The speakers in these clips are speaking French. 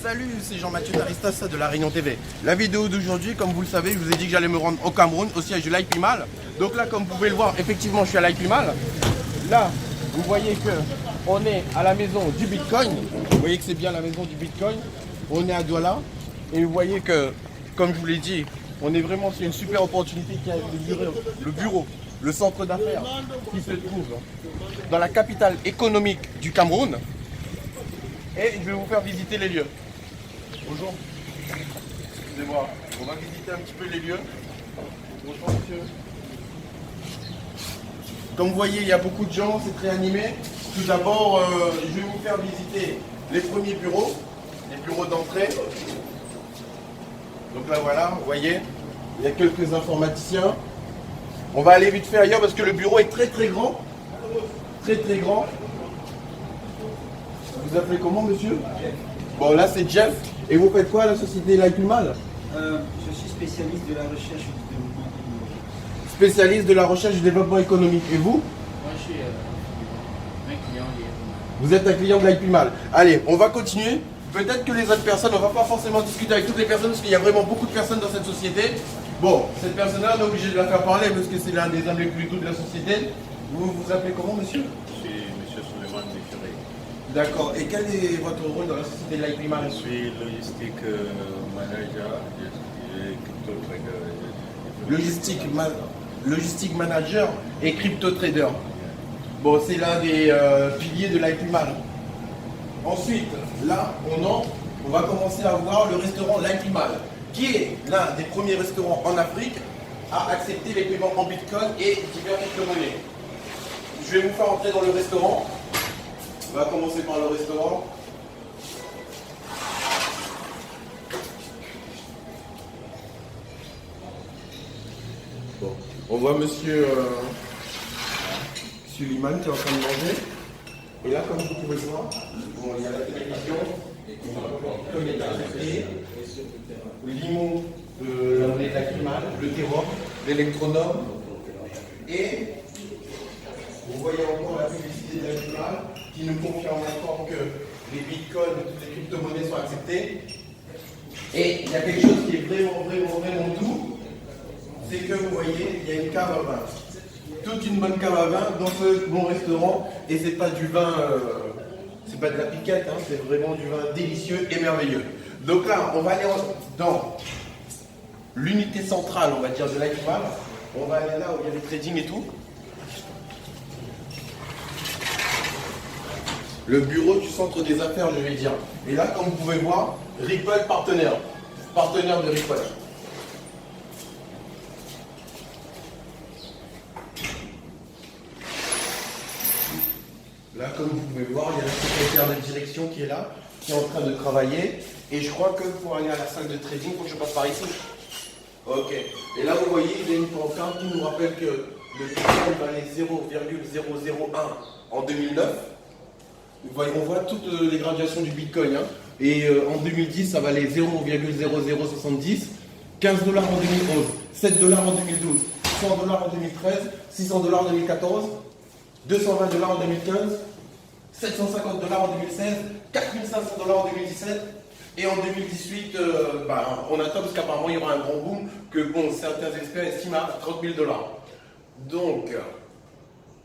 Salut, c'est Jean-Mathieu Taristas de La Réunion TV. La vidéo d'aujourd'hui, comme vous le savez, je vous ai dit que j'allais me rendre au Cameroun, au siège de l'IPMAL. Donc là, comme vous pouvez le voir, effectivement, je suis à l'IPMAL. Là, vous voyez que on est à la maison du Bitcoin. Vous voyez que c'est bien la maison du Bitcoin. On est à Douala. Et vous voyez que, comme je vous l'ai dit, on est vraiment sur une super opportunité qui a le bureau, le centre d'affaires qui se trouve dans la capitale économique du Cameroun. Et je vais vous faire visiter les lieux. Bonjour. Excusez-moi, on va visiter un petit peu les lieux. Bonjour monsieur. Comme vous voyez, il y a beaucoup de gens, c'est très animé. Tout d'abord, je vais vous faire visiter les premiers bureaux, les bureaux d'entrée. Donc là voilà, vous voyez, il y a quelques informaticiens. On va aller vite fait ailleurs parce que le bureau est très très grand. Très très grand. Vous appelez comment monsieur? Bon là c'est Jeff. Et vous faites quoi à la société l'IPMAL? Je suis spécialiste de la recherche et du développement technologique. Spécialiste de la recherche et du développement économique. Et vous? Moi je suis un client d'IPMAL. Vous êtes un client de l'IPMAL. Allez, on va continuer. Peut-être que les autres personnes, on ne va pas forcément discuter avec toutes les personnes parce qu'il y a vraiment beaucoup de personnes dans cette société. Bon, cette personne-là, on est obligé de la faire parler parce que c'est l'un des hommes les plus doux de la société. Vous vous appelez comment monsieur? Je suis M. Souleymane Défuré. D'accord. Et quel est votre rôle dans la société de l'IPMAL? Je suis logistique manager et crypto trader. Logistique manager et crypto trader. Bon, c'est l'un des piliers de l'IPMAL. Ensuite, là, on va commencer à voir le restaurant l'IPMAL, qui est l'un des premiers restaurants en Afrique à accepter les paiements en Bitcoin et divers crypto-monnaies. Je vais vous faire entrer dans le restaurant. On va commencer par le restaurant. Bon. On voit monsieur Suleiman qui est en train de manger. Et là, comme vous pouvez le voir, bon, il y a la télévision, comme il est accepté, l'IMO de la monnaie de l'IPMAL, le terreau, l'électronome. Et vous voyez encore la publicité de l'IPMAL qui nous confirme encore que les bitcoins, toutes les crypto-monnaies sont acceptées. Et il y a quelque chose qui est vraiment doux, c'est que vous voyez, il y a une cave à vin. Toute une bonne cave à vin dans ce bon restaurant. Et c'est pas du vin, c'est pas de la piquette, hein, c'est vraiment du vin délicieux et merveilleux. Donc là, on va aller dans l'unité centrale, on va dire, de l'IPMAL. On va aller là où il y a les trading et tout. Le bureau du centre des affaires, je vais dire. Et là, comme vous pouvez voir, Ripple partenaire de Ripple. Là, comme vous pouvez voir, il y a la secrétaire de direction qui est là, qui est en train de travailler. Et je crois que pour aller à la salle de trading, il faut que je passe par ici. Ok. Et là, vous voyez, il y a une pancarte qui nous rappelle que le Bitcoin valait 0,001 en 2009. On voit toutes les graduations du Bitcoin. Hein. Et en 2010, ça valait 0,0070, 15 $ en 2011, 7 $ en 2012, 100 $ en 2013, 600 $ en 2014, 220 $ en 2015, 750 $ en 2016, 4500 $ en 2017. Et en 2018, on attend parce qu'apparemment il y aura un grand boom que certains experts estiment à 30 000 $. Donc,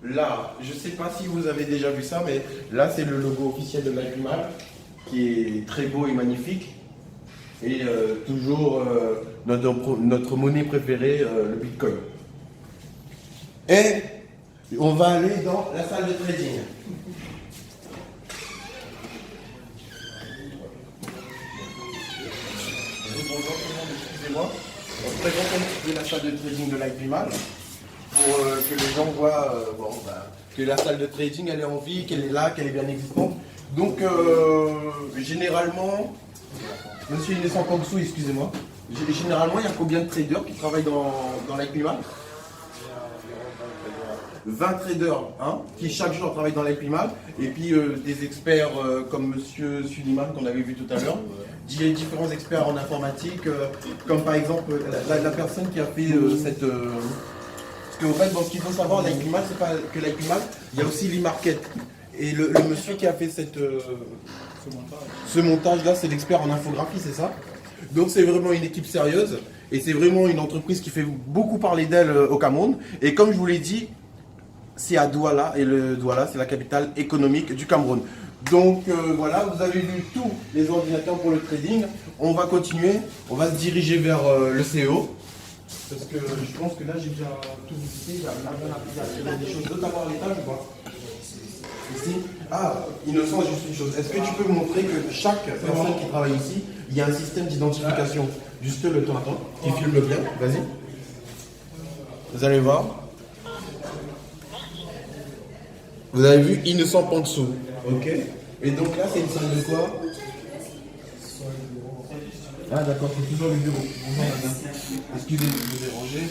là, je ne sais pas si vous avez déjà vu ça, mais là c'est le logo officiel de l'IPMAL qui est très beau et magnifique. Et toujours notre monnaie préférée, le Bitcoin. Et on va aller dans la salle de trading. Bonjour tout le monde, excusez-moi. On se présente un petit peu la salle de trading de l'IPMAL pour que les gens voient que la salle de trading elle est en vie, qu'elle est là, qu'elle est bien existante. Donc généralement, monsieur Innocent Kongsou, excusez-moi, généralement il y a combien de traders qui travaillent dans l'IPMAL? 20 traders hein, qui chaque jour travaillent dans l'IPMAL et puis des experts comme monsieur Suleiman qu'on avait vu tout à l'heure, différents experts en informatique comme par exemple la personne qui a fait cette... parce qu'en fait, ce qu'il faut savoir, l'IPMAL, c'est pas que l'IPMAL, il y a aussi l'e-market. Et le monsieur qui a fait Ce montage-là, c'est l'expert en infographie, c'est ça? Donc c'est vraiment une équipe sérieuse et c'est vraiment une entreprise qui fait beaucoup parler d'elle au Cameroun. Et comme je vous l'ai dit, c'est à Douala et le Douala, c'est la capitale économique du Cameroun. Donc voilà, vous avez vu tous les ordinateurs pour le trading. On va continuer, on va se diriger vers le CEO. Parce que je pense que là j'ai déjà tout visité, il y a des choses d'autres à voir à l'étage ou pas? Ici. Ah, Innocent, juste une chose. Est-ce que tu peux montrer que chaque personne qui travaille ici, il y a un système d'identification? Juste le temps, attends, qui filme bien, vas-y. Vous allez voir. Vous avez vu Innocent en dessous. Ok. Et donc là, c'est une salle de quoi? Ah d'accord, c'est toujours le bureau. Bonjour madame. Excusez-moi de vous déranger.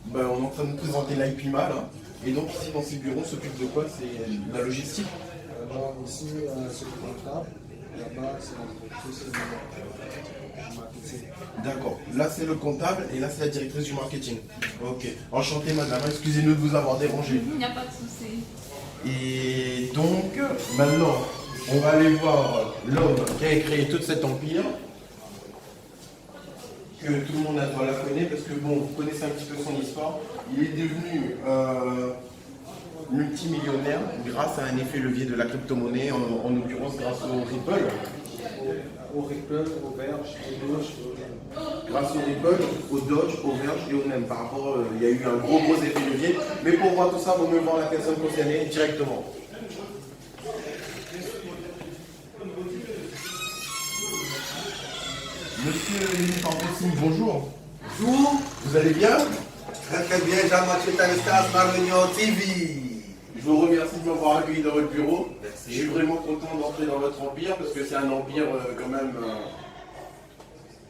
Ben, on est en train de nous présenter l'IPMAL. Hein. Et donc ici dans ces bureaux, on s'occupe de quoi? C'est la logistique. Alors ici, c'est le comptable. Là-bas, c'est l'entreprise, c'est le marketing. D'accord. Là, c'est le comptable et là, c'est la directrice du marketing. Ok. Enchanté madame, excusez-nous de vous avoir dérangé. Il n'y a pas de souci. Et donc, maintenant, on va aller voir l'homme qui a créé tout cet empire. Que tout le monde la connaît parce que bon, vous connaissez un petit peu son histoire. Il est devenu multimillionnaire grâce à un effet levier de la crypto-monnaie, en l'occurrence grâce au Ripple. Au Ripple, au Verge, au Doge, au NEM. Grâce au Ripple, au Doge, au Verge et au NEM. Par rapport, il y a eu un gros effet levier. Mais pour voir tout ça, il vaut mieux voir la personne concernée directement. Monsieur Léni Pambessine, bonjour. Bonjour, Vous allez bien? très bien, Jean-Mathieu Tanestas, Marmignon TV. Je vous remercie de m'avoir accueilli dans votre bureau. Merci. Je suis vraiment content d'entrer dans votre empire parce que c'est un empire quand même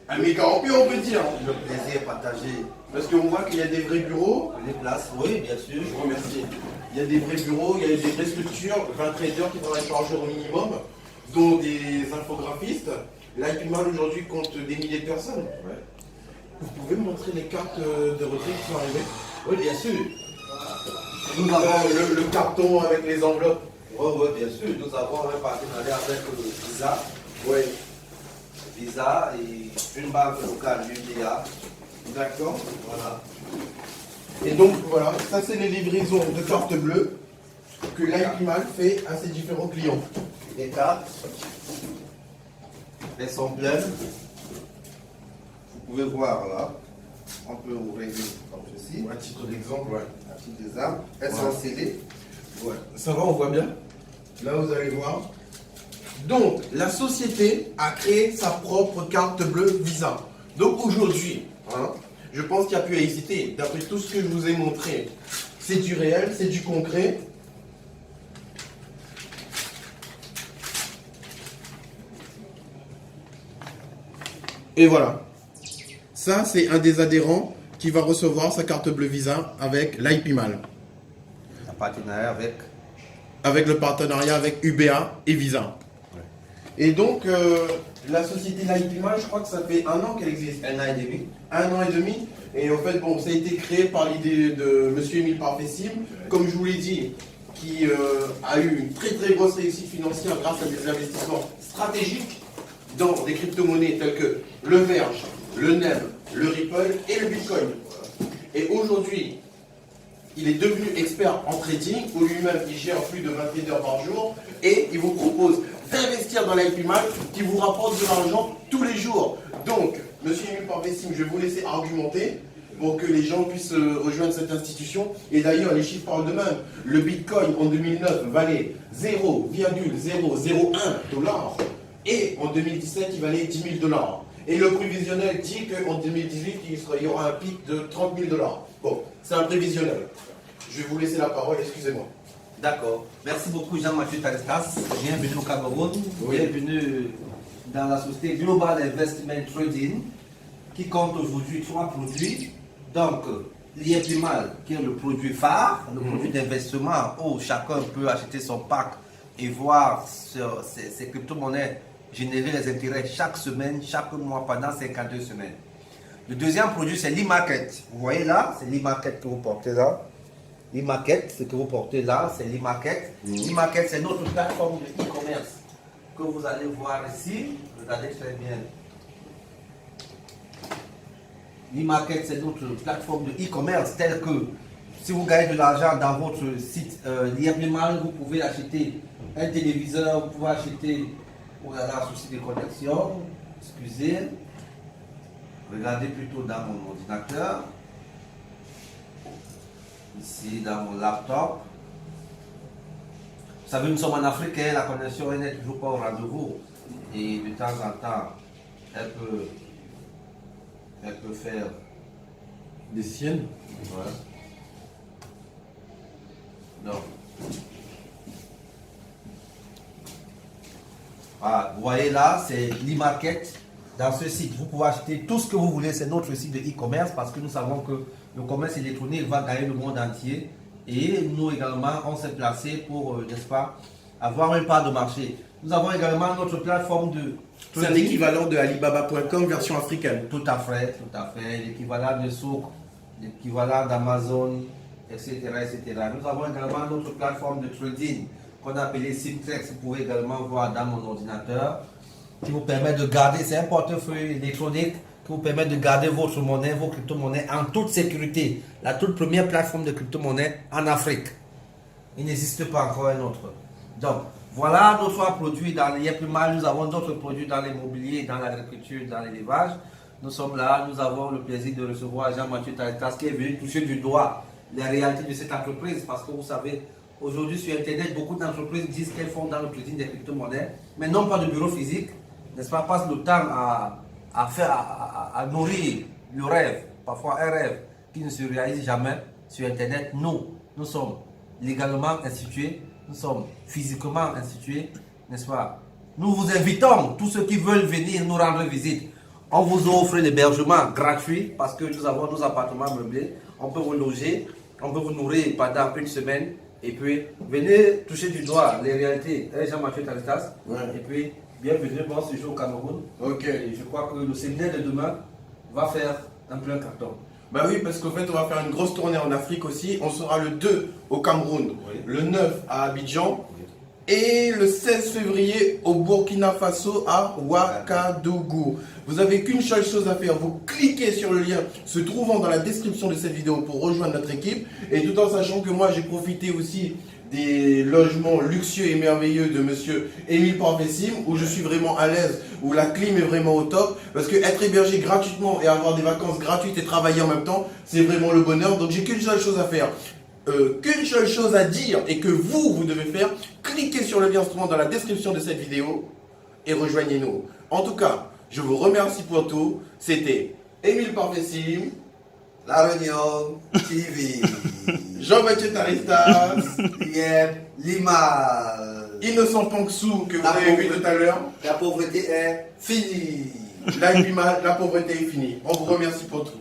un méga empire on peut dire. Le plaisir partagé. Parce qu'on voit qu'il y a des vrais bureaux. Les places, oui, bien sûr. Je vous remercie. Il y a des vrais bureaux, il y a des vraies structures, 20 traders qui travaillent par jour au minimum, dont des infographistes. L'IPMAL aujourd'hui compte des milliers de personnes. Ouais. Vous pouvez me montrer les cartes de retraite qui sont arrivées? Oui, bien sûr. Nous Euh, avons, le carton avec les enveloppes. oui, bien sûr, nous avons un partenariat avec Visa. Oui. Visa et une banque locale, l'UDA. D'accord. Voilà. Et donc voilà, ça c'est les livraisons de cartes bleues que l'IPMAL fait à ses différents clients. Les cartes, elles sont pleines. Vous pouvez voir là. On peut ouvrir comme ceci. À titre d'exemple, ouais. Un petit exemple. Elles Ouais. sont scellées. Ouais. Ça va, on voit bien. Là, vous allez voir. Donc, la société a créé sa propre carte bleue Visa. Donc aujourd'hui, hein, je pense qu'il n'y a plus à hésiter. D'après tout ce que je vous ai montré, c'est du réel, c'est du concret. Et voilà. Ça, c'est un des adhérents qui va recevoir sa carte bleue Visa avec l'IPMAL. Un partenariat avec Le partenariat avec UBA et Visa. Et donc, la société l'IPMAL, je crois que ça fait 1 an qu'elle existe. 1 an et demi. 1 an et demi. Et en fait, bon, ça a été créé par l'idée de M. Émile Parfessim, comme je vous l'ai dit, qui a eu une très très grosse réussite financière grâce à des investissements stratégiques dans des crypto-monnaies telles que le Verge, le NEM, le Ripple et le Bitcoin. Et aujourd'hui, il est devenu expert en trading, où lui-même il gère plus de 20 traders par jour, et il vous propose d'investir dans l'IPMAL qui vous rapporte de l'argent tous les jours. Donc, monsieur Émile Parfessim, je vais vous laisser argumenter pour que les gens puissent rejoindre cette institution. Et d'ailleurs, les chiffres parlent d'eux-mêmes. Le Bitcoin en 2009 valait 0,001 $. Et en 2017, il valait 10 000 $. Et le prévisionnel dit qu'en 2018, il y aura un pic de 30 000 $. Bon, c'est un prévisionnel. Je vais vous laisser la parole, excusez-moi. D'accord. Merci beaucoup Jean-Mathieu Tanestas. Bienvenue au Cameroun. Oui. Bienvenue dans la société Global Investment Trading qui compte aujourd'hui 3 produits. Donc, l'IPMAL qui est le produit phare, le produit d'investissement où chacun peut acheter son pack et voir ses crypto-monnaies générer les intérêts chaque semaine, chaque mois pendant 52 semaines. Le deuxième produit, c'est l'e-market. Vous voyez là, c'est l'e-market que vous portez là. L'e-market, ce que vous portez là, c'est l'e-market. L'e-market, c'est notre plateforme de e-commerce que vous allez voir ici, regardez très bien. l'e-market, c'est notre plateforme de e-commerce telle que si vous gagnez de l'argent dans votre site Liablimal, vous pouvez acheter un téléviseur, vous pouvez acheter, oh là là, souci de connexion, excusez, regardez plutôt dans mon ordinateur, ici dans mon laptop. Vous savez, nous sommes en Afrique, hein, la connexion n'est toujours pas au rendez-vous et de temps en temps, elle peut faire Des siennes. ouais. Donc, voilà, vous voyez là, c'est l'e-market. Dans ce site, vous pouvez acheter tout ce que vous voulez. C'est notre site de e-commerce parce que nous savons que le commerce électronique va gagner le monde entier. Et nous également, on s'est placé pour, n'est-ce pas, avoir une part de marché. Nous avons également notre plateforme de... C'est l'équivalent de Alibaba.com version africaine. Tout à fait. L'équivalent de Souk, l'équivalent d'Amazon, etc., etc. Nous avons également notre plateforme de trading qu'on a appelée Simtrex. Vous pouvez également voir dans mon ordinateur qui vous permet de garder, c'est un portefeuille électronique qui vous permet de garder votre monnaie, vos crypto-monnaies en toute sécurité. La toute première plateforme de crypto-monnaie en Afrique. Il n'existe pas encore un autre. Donc, voilà nos trois produits dans les plus mal. Nous avons d'autres produits dans l'immobilier, dans l'agriculture, dans l'élevage. Nous sommes là, nous avons le plaisir de recevoir Jean-Mathieu Taritas qui est venu toucher du doigt les réalités de cette entreprise. Parce que vous savez, aujourd'hui sur Internet, beaucoup d'entreprises disent qu'elles font dans le trading des crypto-monnaies, mais non pas de bureau physique, n'est-ce pas, passent le temps à nourrir le rêve, parfois un rêve qui ne se réalise jamais sur Internet. Nous sommes légalement institués, nous sommes physiquement institués, n'est-ce pas? Nous vous invitons, tous ceux qui veulent venir nous rendre visite. On vous offre l'hébergement gratuit parce que nous avons nos appartements meublés. On peut vous loger, on peut vous nourrir pendant une semaine. Et puis, venez toucher du doigt les réalités. Jean-Mathieu Taritas. Ouais. Et puis, bienvenue, bon séjour au Cameroun. Ok. Et je crois que le séminaire de demain va faire un plein carton. Bah oui, parce qu'en fait, on va faire une grosse tournée en Afrique aussi. On sera le 2 au Cameroun, Oui. le 9 à Abidjan et le 16 février au Burkina Faso à Ouagadougou. Vous n'avez qu'une seule chose à faire, vous cliquez sur le lien se trouvant dans la description de cette vidéo pour rejoindre notre équipe. Et tout en sachant que moi, j'ai profité aussi des logements luxueux et merveilleux de monsieur Émile Parvessim, où je suis vraiment à l'aise, où la clim est vraiment au top, parce que être hébergé gratuitement et avoir des vacances gratuites et travailler en même temps, c'est vraiment le bonheur. Donc j'ai qu'une seule chose à faire, qu'une seule chose à dire et que vous devez faire, cliquez sur le lien se trouvant dans la description de cette vidéo et rejoignez-nous. En tout cas, je vous remercie pour tout. C'était Émile Parvessim, La Réunion TV. Jean-Mathieu Taritas, Lima. Innocent Panksou que vous avez vu tout à l'heure. La pauvreté est finie. La pauvreté est finie. On vous remercie pour tout.